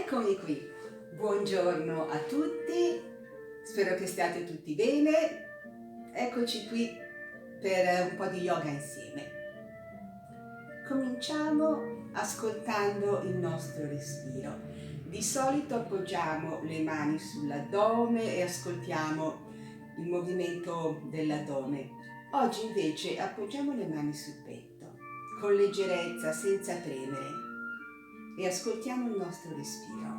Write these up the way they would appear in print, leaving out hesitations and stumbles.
Eccomi qui, buongiorno a tutti, spero che stiate tutti bene. Eccoci qui per un po' di yoga insieme. Cominciamo ascoltando il nostro respiro. Di solito appoggiamo le mani sull'addome e ascoltiamo il movimento dell'addome. Oggi invece appoggiamo le mani sul petto, con leggerezza, senza premere, e ascoltiamo il nostro respiro.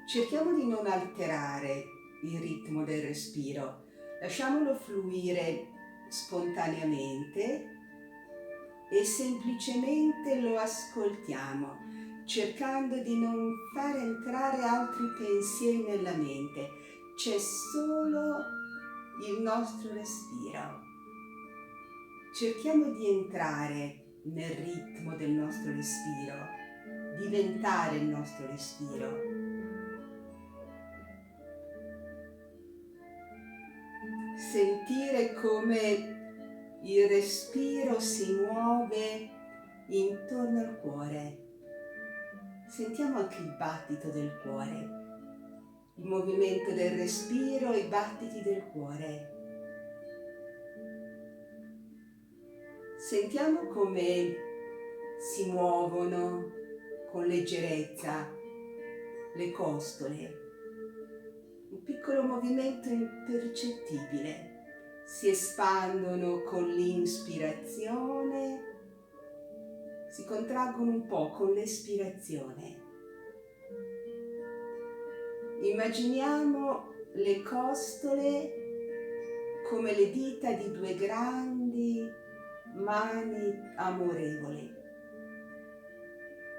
Cerchiamo di non alterare il ritmo del respiro, lasciamolo fluire spontaneamente e semplicemente lo ascoltiamo, cercando di non far entrare altri pensieri nella mente. C'è solo il nostro respiro. Cerchiamo di entrare nel ritmo del nostro respiro, diventare il nostro respiro. Sentire come il respiro si muove intorno al cuore. Sentiamo anche il battito del cuore, il movimento del respiro e i battiti del cuore. Sentiamo come si muovono con leggerezza le costole. Un piccolo movimento impercettibile. Si espandono con l'inspirazione, si contraggono un po' con l'espirazione. Immaginiamo le costole come le dita di due grandi mani amorevoli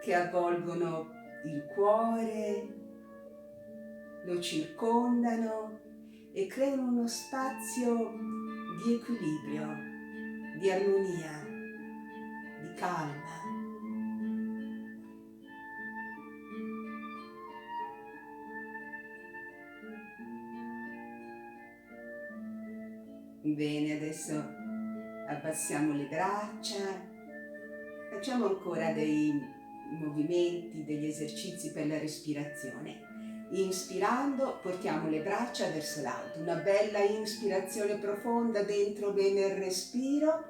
che avvolgono il cuore, lo circondano e creano uno spazio di equilibrio, di armonia, di calma. Bene, adesso abbassiamo le braccia, facciamo ancora dei movimenti, degli esercizi per la respirazione. Inspirando portiamo le braccia verso l'alto, una bella inspirazione profonda dentro bene il respiro,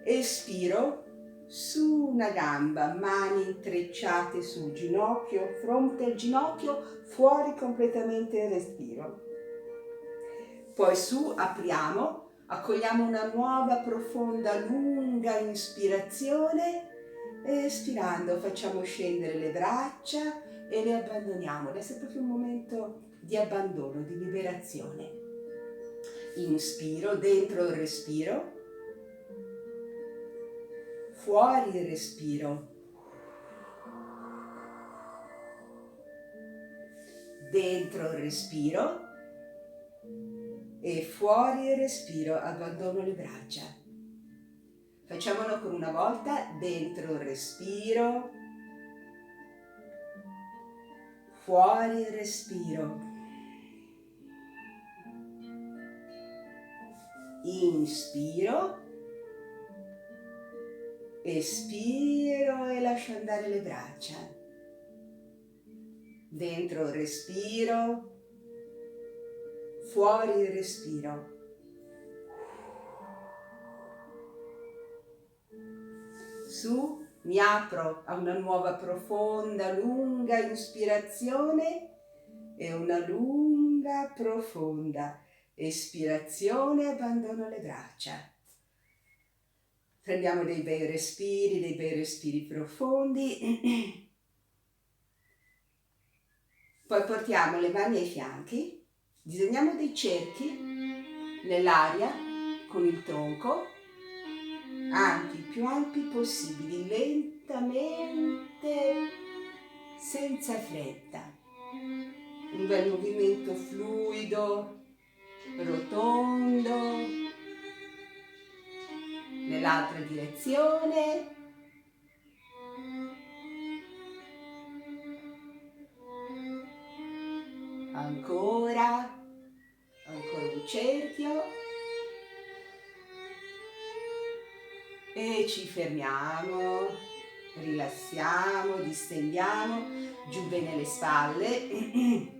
espiro su una gamba, mani intrecciate sul ginocchio, fronte al ginocchio, fuori completamente il respiro. Poi su, apriamo, accogliamo una nuova profonda lunga ispirazione e espirando facciamo scendere le braccia e le abbandoniamo. Adesso è proprio un momento di abbandono, di liberazione. Inspiro, dentro il respiro, fuori il respiro, dentro il respiro e fuori il respiro, abbandono le braccia. Facciamolo ancora una volta, dentro il respiro, fuori il respiro, inspiro, espiro e lascio andare le braccia. Dentro il respiro, fuori il respiro. Su, mi apro a una nuova profonda, lunga ispirazione e una lunga, profonda espirazione, abbandono le braccia. Prendiamo dei bei respiri profondi. Poi portiamo le mani ai fianchi, disegniamo dei cerchi nell'aria con il tronco, ampi, più ampi possibili, lentamente, senza fretta. Un bel movimento fluido, rotondo, nell'altra direzione. Ancora un cerchio. E ci fermiamo rilassiamo, distendiamo, giù bene le spalle.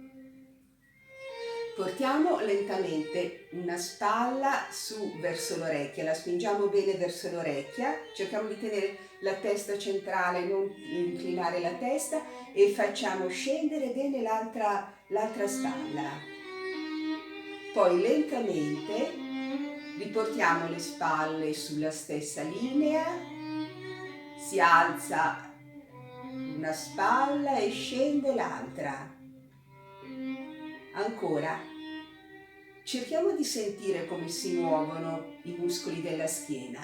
Portiamo lentamente una spalla su verso l'orecchia, la spingiamo bene verso l'orecchia, cerchiamo di tenere la testa centrale, non inclinare la testa, e facciamo scendere bene l'altra spalla. Poi lentamente riportiamo le spalle sulla stessa linea, si alza una spalla e scende l'altra. Ancora, cerchiamo di sentire come si muovono i muscoli della schiena.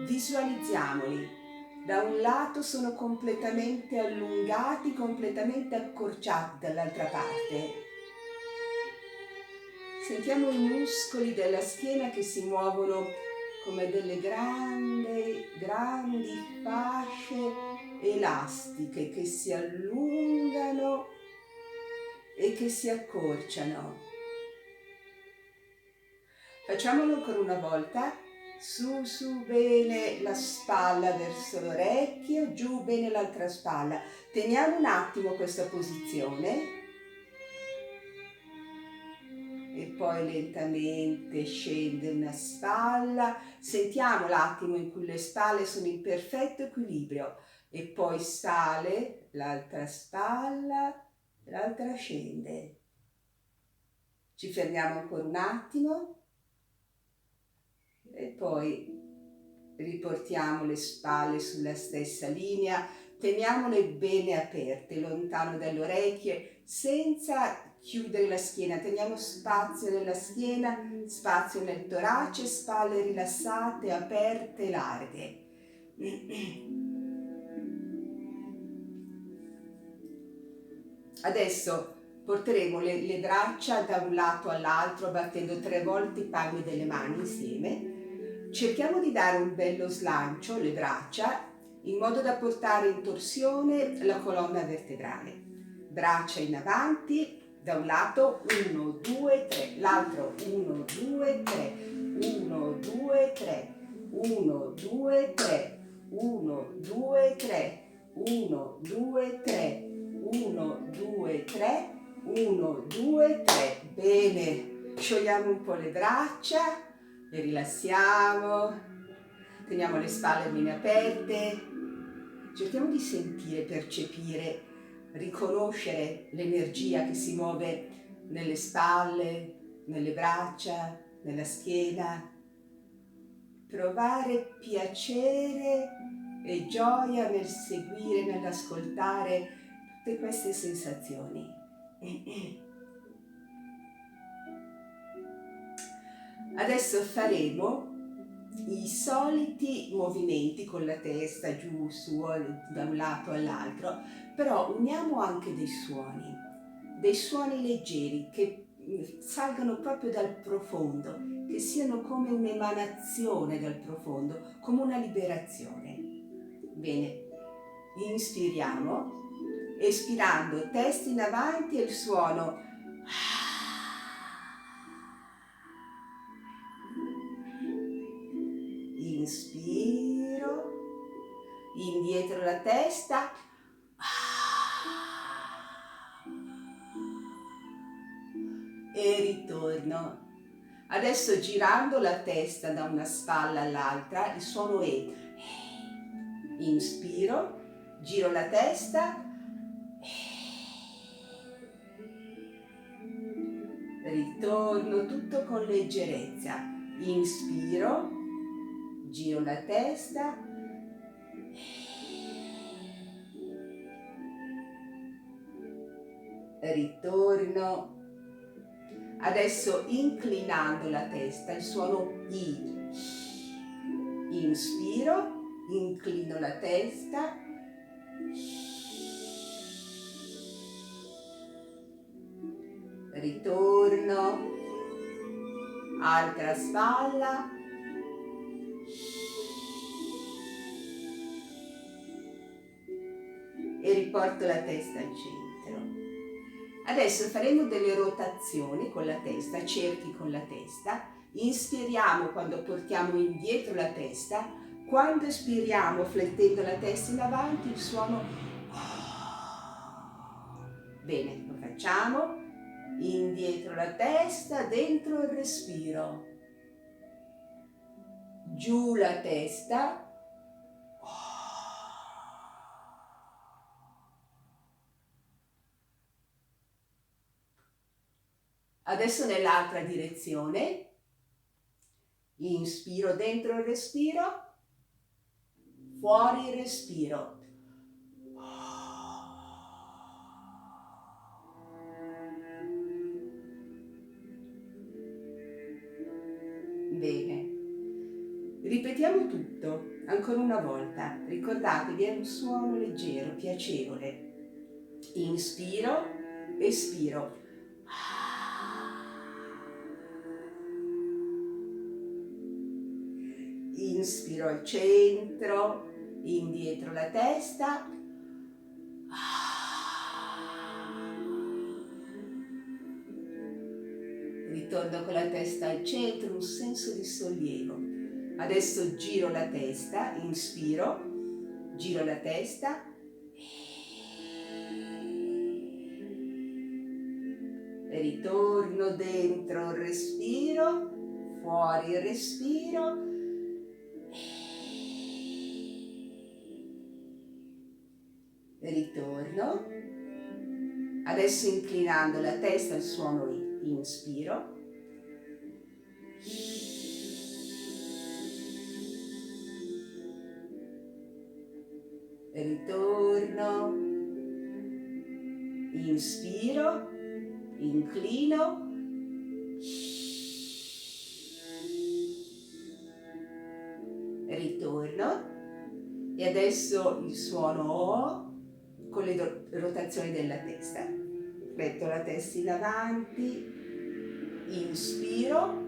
Visualizziamoli. Da un lato sono completamente allungati, completamente accorciati dall'altra parte. Sentiamo i muscoli della schiena che si muovono come delle grandi fasce elastiche che si allungano e che si accorciano. Facciamolo ancora una volta. Su, su bene la spalla verso l'orecchio, giù bene l'altra spalla. Teniamo un attimo questa posizione e poi lentamente scende una spalla. Sentiamo l'attimo in cui le spalle sono in perfetto equilibrio e poi sale l'altra spalla, l'altra scende. Ci fermiamo ancora un attimo. E poi riportiamo le spalle sulla stessa linea, teniamole bene aperte, lontano dalle orecchie, senza chiudere la schiena, teniamo spazio nella schiena, spazio nel torace, spalle rilassate, aperte, larghe. Adesso porteremo le braccia da un lato all'altro, battendo 3 volte i palmi delle mani insieme. Cerchiamo di dare un bello slancio alle braccia in modo da portare in torsione la colonna vertebrale. Braccia in avanti, da un lato 1, 2, 3, l'altro 1, 2, 3, 1, 2, 3, 1, 2, 3, 1, 2, 3, 1, 2, 3, 1, 2, 3, 1, 2, 3. Bene, sciogliamo un po' le braccia. Le rilassiamo, teniamo le spalle bene aperte, cerchiamo di sentire, percepire, riconoscere l'energia che si muove nelle spalle, nelle braccia, nella schiena, provare piacere e gioia nel seguire, nell'ascoltare tutte queste sensazioni. Adesso faremo i soliti movimenti con la testa giù, su, da un lato all'altro, però uniamo anche dei suoni leggeri che salgano proprio dal profondo, che siano come un'emanazione dal profondo, come una liberazione. Bene, inspiriamo, espirando, testa in avanti e il suono. Inspiro, indietro la testa, e ritorno. Adesso girando la testa da una spalla all'altra, il suono è inspiro, giro la testa, ritorno tutto con leggerezza. Inspiro, giro la testa, ritorno. Adesso inclinando la testa, il suono I. Inspiro, inclino la testa, ritorno, altra spalla, e riporto la testa al centro. Adesso faremo delle rotazioni con la testa, cerchi con la testa. Inspiriamo quando portiamo indietro la testa, Quando espiriamo flettendo la testa in avanti, il suono... Bene, lo facciamo. Indietro la testa, dentro il respiro. Giù la testa. Adesso nell'altra direzione. Inspiro dentro il respiro. Fuori il respiro. Bene. Ripetiamo tutto, ancora una volta. Ricordatevi, è un suono leggero, piacevole. Inspiro, espiro. Inspiro al centro, indietro la testa. Ritorno con la testa al centro, un senso di sollievo. Adesso giro la testa, inspiro, giro la testa. Ritorno dentro il respiro, fuori il respiro. Ritorno. Adesso inclinando la testa al suono inspiro. Ritorno. Inspiro. Inclino. Ritorno. E adesso il suono O con le rotazioni della testa. Metto la testa in avanti, inspiro,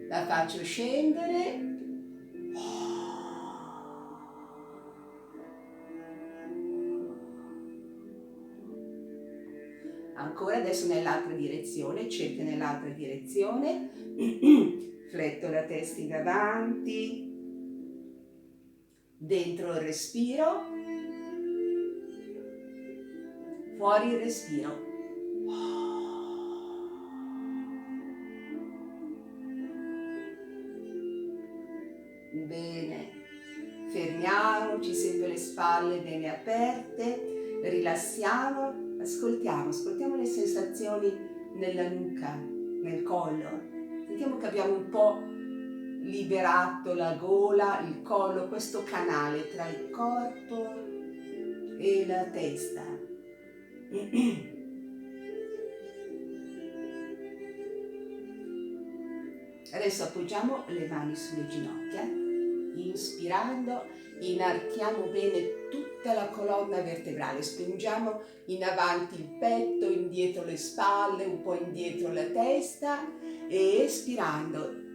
la faccio scendere, ancora adesso nell'altra direzione, cerchio nell'altra direzione, fletto la testa in avanti, dentro il respiro, fuori il respiro. Bene, fermiamoci, sempre le spalle bene aperte, rilassiamo, ascoltiamo le sensazioni nella nuca, nel collo. Sentiamo che abbiamo un po' liberato la gola, il collo, questo canale tra il corpo e la testa. Adesso appoggiamo le mani sulle ginocchia, inspirando, inarchiamo bene tutta la colonna vertebrale, spingiamo in avanti il petto, indietro le spalle, un po' indietro la testa e espirando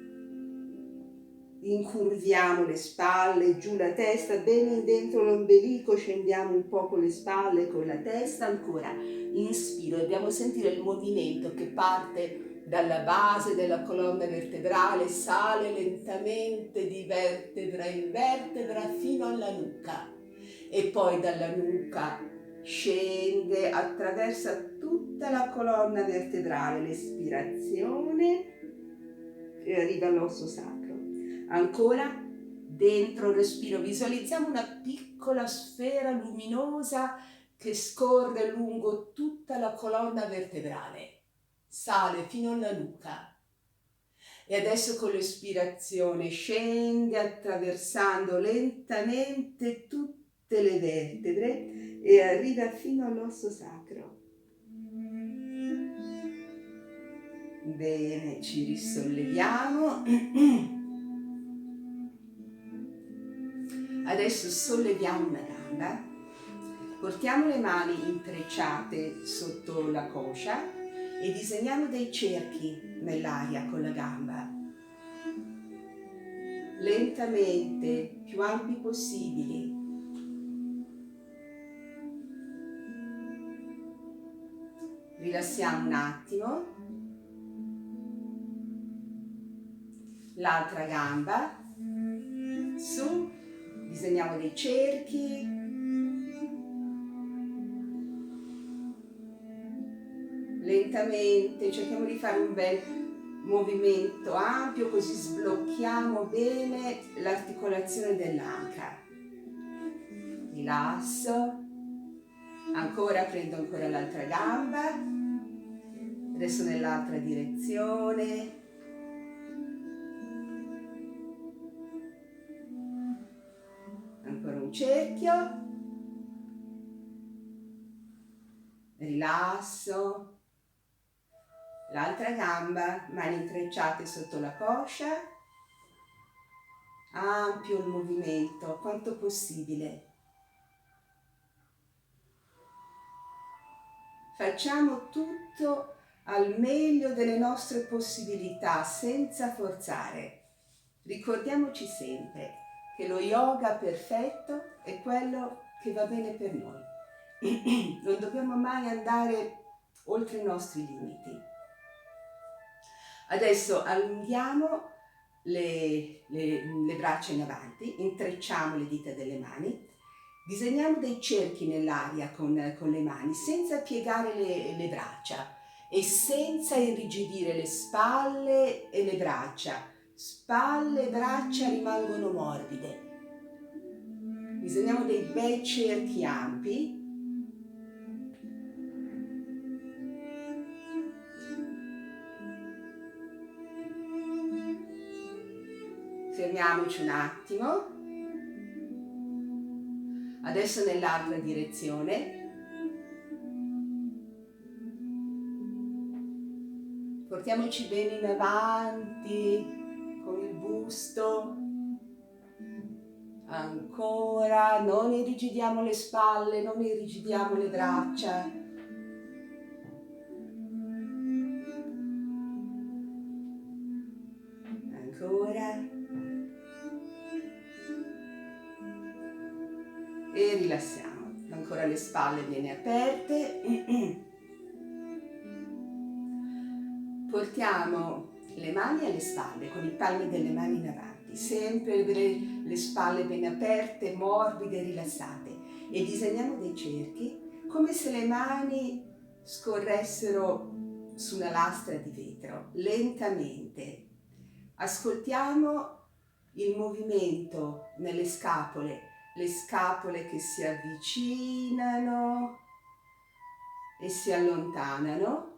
incurviamo le spalle, giù la testa, bene dentro l'ombelico, scendiamo un po' con le spalle, con la testa, ancora inspiro, dobbiamo sentire il movimento che parte dalla base della colonna vertebrale, sale lentamente di vertebra in vertebra fino alla nuca e poi dalla nuca scende, attraversa tutta la colonna vertebrale, l'espirazione e arriva all'osso sacro. Ancora dentro il respiro, visualizziamo una piccola sfera luminosa che scorre lungo tutta la colonna vertebrale, sale fino alla nuca e adesso con l'espirazione scende attraversando lentamente tutte le vertebre e arriva fino all'osso sacro. Bene, ci risolleviamo. Adesso solleviamo una gamba, portiamo le mani intrecciate sotto la coscia e disegniamo dei cerchi nell'aria con la gamba. Lentamente, più ampi possibili. Rilassiamo un attimo. L'altra gamba. su, disegniamo dei cerchi, lentamente cerchiamo di fare un bel movimento ampio, così sblocchiamo bene l'articolazione dell'anca. Rilasso, prendo ancora l'altra gamba, adesso nell'altra direzione. Ancora un cerchio, rilasso, l'altra gamba, mani intrecciate sotto la coscia, ampio il movimento, quanto possibile. Facciamo tutto al meglio delle nostre possibilità, senza forzare. Ricordiamoci sempre che lo yoga perfetto è quello che va bene per noi. Non dobbiamo mai andare oltre i nostri limiti. Adesso allunghiamo le braccia in avanti, intrecciamo le dita delle mani, disegniamo dei cerchi nell'aria con le mani, senza piegare le braccia e senza irrigidire le spalle e le braccia. Spalle e braccia rimangono morbide. Disegniamo dei bei cerchi ampi. Fermiamoci un attimo. Adesso nell'altra direzione. Portiamoci bene in avanti con il busto. Ancora, non irrigidiamo le spalle, non irrigidiamo le braccia. Ancora. E rilassiamo. Ancora le spalle bene aperte. Portiamo le mani alle spalle con i palmi delle mani in avanti, sempre le spalle ben aperte, morbide e rilassate, e disegniamo dei cerchi come se le mani scorressero su una lastra di vetro, lentamente. Ascoltiamo il movimento nelle scapole, le scapole che si avvicinano e si allontanano.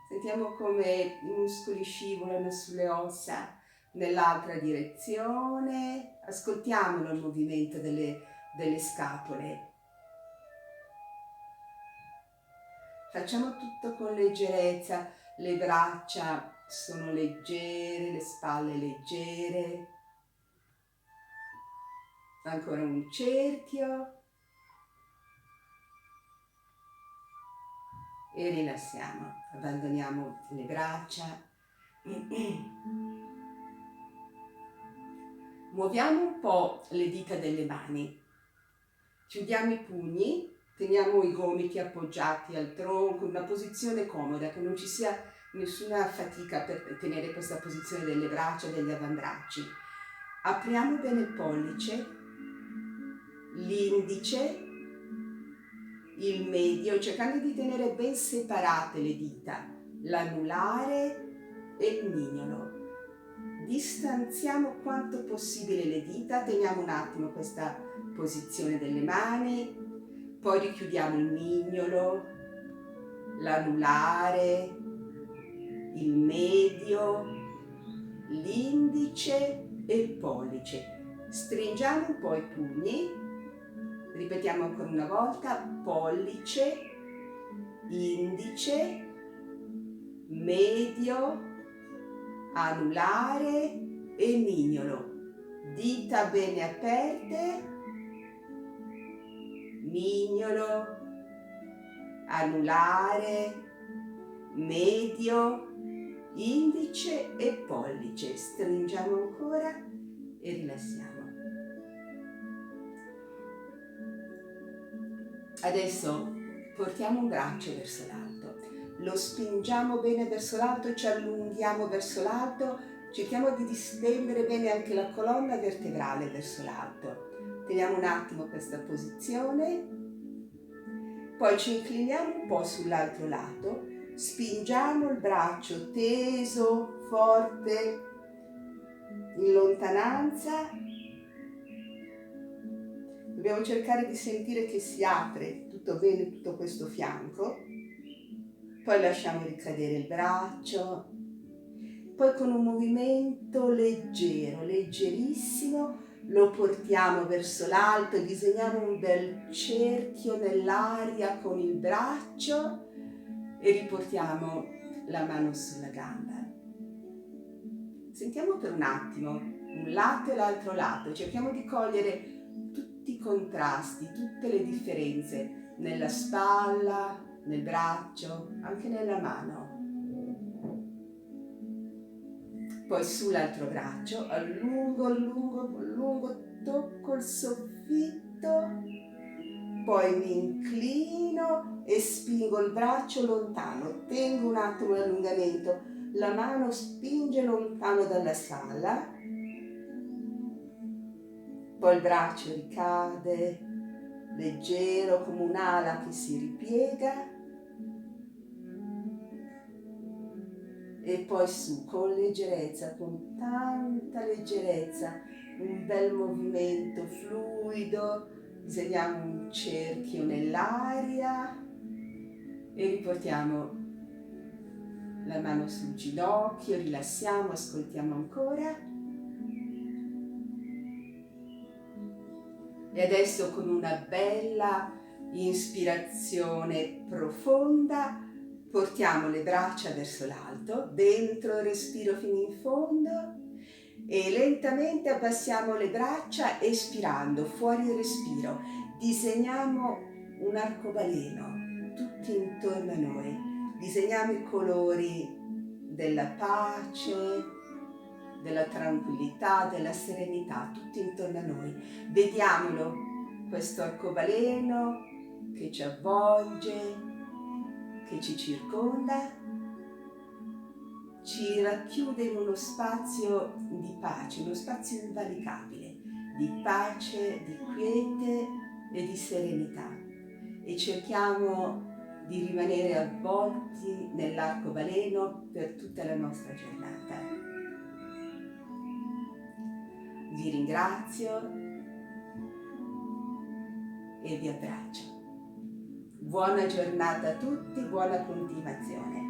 Sentiamo come i muscoli scivolano sulle ossa nell'altra direzione. Ascoltiamolo il movimento delle scapole. Facciamo tutto con leggerezza. Le braccia sono leggere, le spalle leggere. Ancora un cerchio. E rilassiamo, abbandoniamo le braccia. Muoviamo un po' le dita delle mani, chiudiamo i pugni, teniamo i gomiti appoggiati al tronco, in una posizione comoda, che non ci sia nessuna fatica per tenere questa posizione delle braccia e degli avambracci. Apriamo bene il pollice, l'indice, il medio, cercando di tenere ben separate le dita, l'anulare e il mignolo. Distanziamo quanto possibile le dita, teniamo un attimo questa posizione delle mani, poi richiudiamo il mignolo, l'anulare, il medio, l'indice e il pollice. Stringiamo un po' i pugni. Ripetiamo ancora una volta: pollice, indice, medio, anulare e mignolo. Dita bene aperte, mignolo, anulare, medio, indice e pollice. Stringiamo ancora e rilassiamo. Adesso portiamo un braccio verso l'alto, lo spingiamo bene verso l'alto, ci allunghiamo verso l'alto, Cerchiamo di distendere bene anche la colonna vertebrale verso l'alto. Teniamo un attimo questa posizione, poi ci incliniamo un po' sull'altro lato, spingiamo il braccio teso, forte, in lontananza. Dobbiamo cercare di sentire che si apre tutto bene tutto questo fianco, poi lasciamo ricadere il braccio, poi con un movimento leggero, leggerissimo, lo portiamo verso l'alto, disegniamo un bel cerchio nell'aria con il braccio e riportiamo la mano sulla gamba. Sentiamo per un attimo un lato e l'altro lato, cerchiamo di cogliere tutti i contrasti, tutte le differenze nella spalla, nel braccio, anche nella mano. Poi sull'altro braccio, allungo, allungo, allungo, tocco il soffitto, poi mi inclino e spingo il braccio lontano, tengo un attimo l'allungamento, la mano spinge lontano dalla spalla, poi il braccio ricade, leggero come un'ala che si ripiega, e poi su con leggerezza, con tanta leggerezza, un bel movimento fluido, disegniamo un cerchio nell'aria e riportiamo la mano sul ginocchio, rilassiamo, ascoltiamo ancora. E adesso con una bella ispirazione profonda portiamo le braccia verso l'alto, dentro il respiro fino in fondo e lentamente abbassiamo le braccia espirando, fuori il respiro. Disegniamo un arcobaleno tutti intorno a noi, disegniamo i colori della pace, della tranquillità, della serenità, tutti intorno a noi. Vediamolo, questo arcobaleno che ci avvolge, che ci circonda, ci racchiude in uno spazio di pace, uno spazio invalicabile, di pace, di quiete e di serenità. E cerchiamo di rimanere avvolti nell'arcobaleno per tutta la nostra giornata. Vi ringrazio e vi abbraccio. Buona giornata a tutti, buona continuazione.